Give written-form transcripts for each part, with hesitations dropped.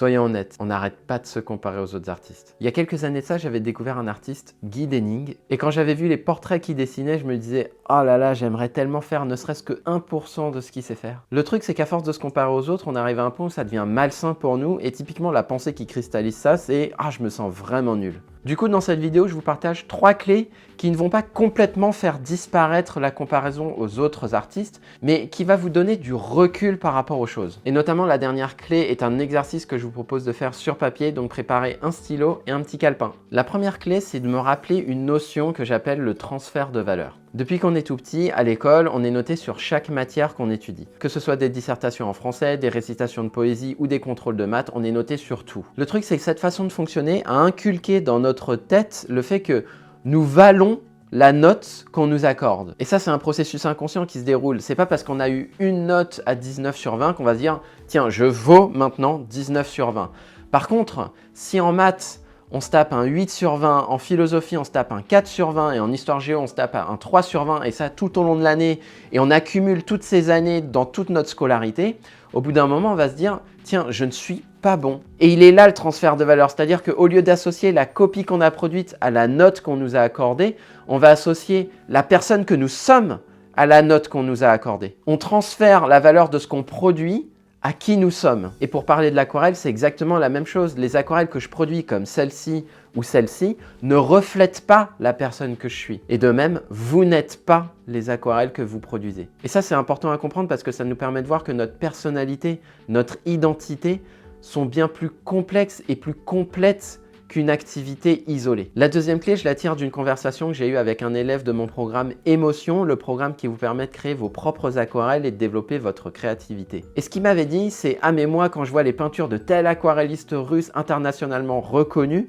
Soyons honnêtes, on n'arrête pas de se comparer aux autres artistes. Il y a quelques années de ça, j'avais découvert un artiste, Guy Denning, et quand j'avais vu les portraits qu'il dessinait, je me disais « Oh là là, j'aimerais tellement faire ne serait-ce que 1% de ce qu'il sait faire ». Le truc, c'est qu'à force de se comparer aux autres, on arrive à un point où ça devient malsain pour nous, et typiquement, la pensée qui cristallise ça, c'est « Ah, je me sens vraiment nul ». Du coup, dans cette vidéo, je vous partage 3 clés qui ne vont pas complètement faire disparaître la comparaison aux autres artistes, mais qui va vous donner du recul par rapport aux choses. Et notamment, la dernière clé est un exercice que je vous propose de faire sur papier, donc préparez un stylo et un petit calepin. La première clé, c'est de me rappeler une notion que j'appelle le transfert de valeur. Depuis qu'on est tout petit, à l'école, on est noté sur chaque matière qu'on étudie. Que ce soit des dissertations en français, des récitations de poésie ou des contrôles de maths, on est noté sur tout. Le truc, c'est que cette façon de fonctionner a inculqué dans notre tête le fait que nous valons la note qu'on nous accorde. Et ça, c'est un processus inconscient qui se déroule. C'est pas parce qu'on a eu une note à 19 sur 20 qu'on va se dire « Tiens, je vaux maintenant 19 sur 20 ». Par contre, si en maths, on se tape un 8 sur 20, en philosophie, on se tape un 4 sur 20 et en histoire géo, on se tape un 3 sur 20 et ça tout au long de l'année et on accumule toutes ces années dans toute notre scolarité, au bout d'un moment, on va se dire « Tiens, je ne suis pas bon ». Et il est là le transfert de valeur, c'est-à-dire qu'au lieu d'associer la copie qu'on a produite à la note qu'on nous a accordée, on va associer la personne que nous sommes à la note qu'on nous a accordée. On transfère la valeur de ce qu'on produit à qui nous sommes. Et pour parler de l'aquarelle, c'est exactement la même chose. Les aquarelles que je produis comme celle-ci ou celle-ci ne reflètent pas la personne que je suis. Et de même, vous n'êtes pas les aquarelles que vous produisez. Et ça, c'est important à comprendre parce que ça nous permet de voir que notre personnalité, notre identité sont bien plus complexes et plus complètes qu'une activité isolée. La deuxième clé, je la tire d'une conversation que j'ai eue avec un élève de mon programme Émotion, le programme qui vous permet de créer vos propres aquarelles et de développer votre créativité. Et ce qu'il m'avait dit, c'est « Ah mais moi, quand je vois les peintures de tel aquarelliste russe internationalement reconnu,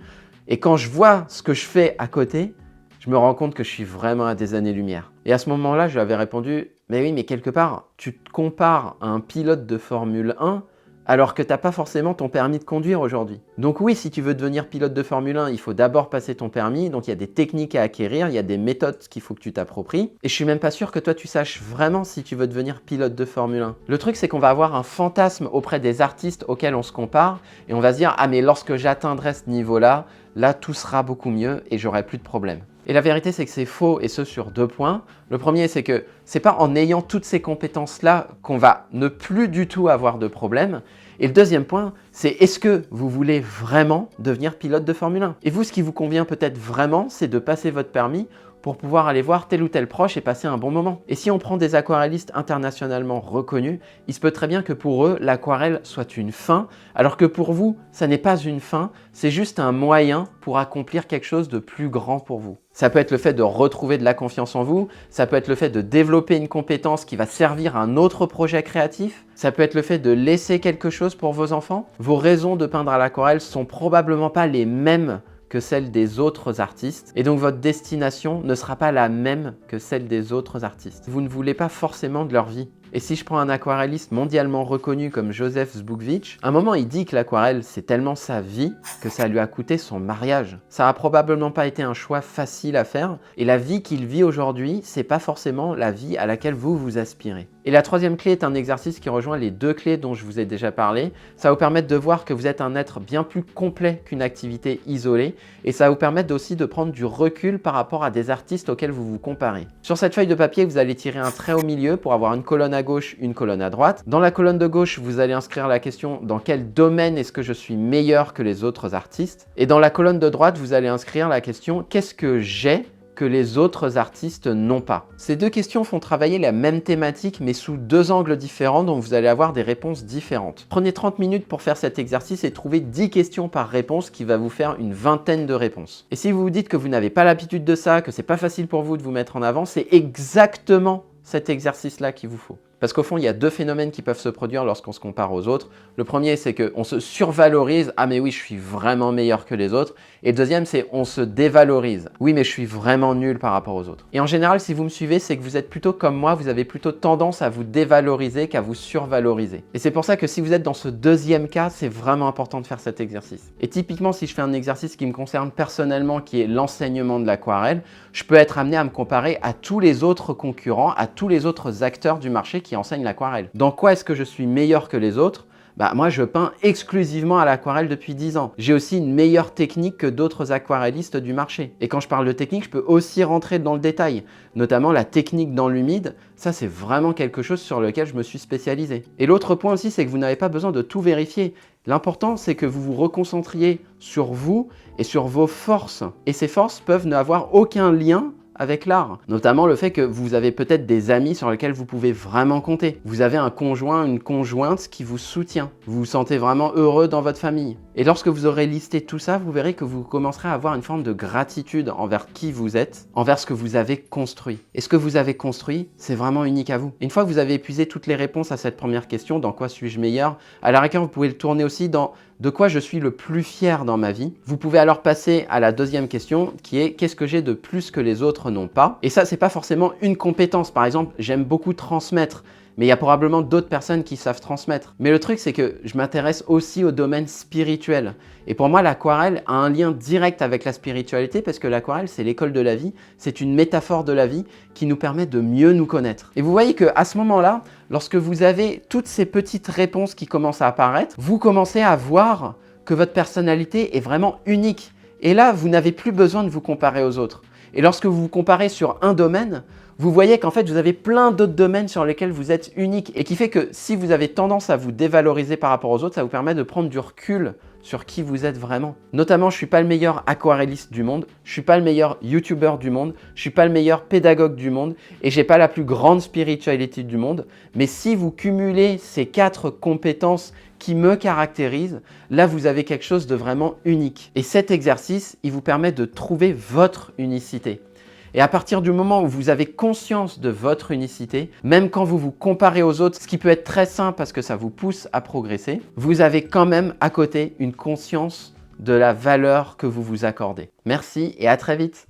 et quand je vois ce que je fais à côté, je me rends compte que je suis vraiment à des années-lumière. » Et à ce moment-là, je lui avais répondu « Mais oui, mais quelque part, tu te compares à un pilote de Formule 1 alors que tu n'as pas forcément ton permis de conduire aujourd'hui. Donc oui, si tu veux devenir pilote de Formule 1, il faut d'abord passer ton permis, donc il y a des techniques à acquérir, il y a des méthodes qu'il faut que tu t'appropries, et je suis même pas sûr que toi tu saches vraiment si tu veux devenir pilote de Formule 1. Le truc, c'est qu'on va avoir un fantasme auprès des artistes auxquels on se compare, et on va se dire « Ah mais lorsque j'atteindrai ce niveau-là, là tout sera beaucoup mieux et j'aurai plus de problème ». Et la vérité, c'est que c'est faux, et ce sur 2 points. Le premier, c'est que c'est pas en ayant toutes ces compétences-là qu'on va ne plus du tout avoir de problème. Et le deuxième point, c'est est-ce que vous voulez vraiment devenir pilote de Formule 1? Et vous, ce qui vous convient peut-être vraiment, c'est de passer votre permis pour pouvoir aller voir tel ou tel proche et passer un bon moment. Et si on prend des aquarellistes internationalement reconnus, il se peut très bien que pour eux, l'aquarelle soit une fin, alors que pour vous, ça n'est pas une fin, c'est juste un moyen pour accomplir quelque chose de plus grand pour vous. Ça peut être le fait de retrouver de la confiance en vous, ça peut être le fait de développer une compétence qui va servir à un autre projet créatif, ça peut être le fait de laisser quelque chose pour vos enfants. Vos raisons de peindre à l'aquarelle sont probablement pas les mêmes que celle des autres artistes, et donc votre destination ne sera pas la même que celle des autres artistes. Vous ne voulez pas forcément de leur vie. Et si je prends un aquarelliste mondialement reconnu comme Joseph Zbukvic, à un moment il dit que l'aquarelle c'est tellement sa vie que ça lui a coûté son mariage. Ça a probablement pas été un choix facile à faire, et la vie qu'il vit aujourd'hui, c'est pas forcément la vie à laquelle vous vous aspirez. Et la troisième clé est un exercice qui rejoint les 2 clés dont je vous ai déjà parlé. Ça va vous permettre de voir que vous êtes un être bien plus complet qu'une activité isolée, et ça va vous permettre aussi de prendre du recul par rapport à des artistes auxquels vous vous comparez. Sur cette feuille de papier, vous allez tirer un trait au milieu pour avoir une colonne à gauche, une colonne à droite. Dans la colonne de gauche, vous allez inscrire la question « Dans quel domaine est-ce que je suis meilleur que les autres artistes ?» Et dans la colonne de droite, vous allez inscrire la question « Qu'est-ce que j'ai que les autres artistes n'ont pas ?» Ces 2 questions font travailler la même thématique mais sous 2 angles différents, donc vous allez avoir des réponses différentes. Prenez 30 minutes pour faire cet exercice et trouvez 10 questions par réponse qui va vous faire une vingtaine de réponses. Et si vous vous dites que vous n'avez pas l'habitude de ça, que c'est pas facile pour vous de vous mettre en avant, c'est exactement cet exercice-là qu'il vous faut. Parce qu'au fond, il y a 2 phénomènes qui peuvent se produire lorsqu'on se compare aux autres. Le premier, c'est qu'on se survalorise. « Ah mais oui, je suis vraiment meilleur que les autres ». Et le deuxième, c'est on se dévalorise. « Oui, mais je suis vraiment nul par rapport aux autres ». Et en général, si vous me suivez, c'est que vous êtes plutôt comme moi, vous avez plutôt tendance à vous dévaloriser qu'à vous survaloriser. Et c'est pour ça que si vous êtes dans ce deuxième cas, c'est vraiment important de faire cet exercice. Et typiquement, si je fais un exercice qui me concerne personnellement, qui est l'enseignement de l'aquarelle, je peux être amené à me comparer à tous les autres concurrents, à tous les autres acteurs du marché qui enseignent l'aquarelle. Dans quoi est-ce que je suis meilleur que les autres? Bah moi, je peins exclusivement à l'aquarelle depuis 10 ans. J'ai aussi une meilleure technique que d'autres aquarellistes du marché. Et quand je parle de technique, je peux aussi rentrer dans le détail, notamment la technique dans l'humide. Ça, c'est vraiment quelque chose sur lequel je me suis spécialisé. Et l'autre point aussi, c'est que vous n'avez pas besoin de tout vérifier. L'important, c'est que vous vous reconcentriez sur vous et sur vos forces. Et ces forces peuvent n'avoir aucun lien avec l'art. Notamment le fait que vous avez peut-être des amis sur lesquels vous pouvez vraiment compter. Vous avez un conjoint, une conjointe qui vous soutient. Vous vous sentez vraiment heureux dans votre famille. Et lorsque vous aurez listé tout ça, vous verrez que vous commencerez à avoir une forme de gratitude envers qui vous êtes, envers ce que vous avez construit. Et ce que vous avez construit, c'est vraiment unique à vous. Une fois que vous avez épuisé toutes les réponses à cette première question, dans quoi suis-je meilleur, à la rigueur, vous pouvez le tourner aussi dans de quoi je suis le plus fier dans ma vie. Vous pouvez alors passer à la deuxième question qui est qu'est-ce que j'ai de plus que les autres n'ont pas. Et ça, c'est pas forcément une compétence. Par exemple, j'aime beaucoup transmettre. Mais il y a probablement d'autres personnes qui savent transmettre. Mais le truc, c'est que je m'intéresse aussi au domaine spirituel. Et pour moi, l'aquarelle a un lien direct avec la spiritualité parce que l'aquarelle, c'est l'école de la vie. C'est une métaphore de la vie qui nous permet de mieux nous connaître. Et vous voyez qu'à ce moment-là, lorsque vous avez toutes ces petites réponses qui commencent à apparaître, vous commencez à voir que votre personnalité est vraiment unique. Et là, vous n'avez plus besoin de vous comparer aux autres. Et lorsque vous vous comparez sur un domaine, vous voyez qu'en fait, vous avez plein d'autres domaines sur lesquels vous êtes unique et qui fait que si vous avez tendance à vous dévaloriser par rapport aux autres, ça vous permet de prendre du recul sur qui vous êtes vraiment. Notamment, je ne suis pas le meilleur aquarelliste du monde, je ne suis pas le meilleur youtubeur du monde, je ne suis pas le meilleur pédagogue du monde et je n'ai pas la plus grande spiritualité du monde. Mais si vous cumulez ces 4 compétences qui me caractérisent, là vous avez quelque chose de vraiment unique. Et cet exercice, il vous permet de trouver votre unicité. Et à partir du moment où vous avez conscience de votre unicité, même quand vous vous comparez aux autres, ce qui peut être très sain parce que ça vous pousse à progresser, vous avez quand même à côté une conscience de la valeur que vous vous accordez. Merci et à très vite.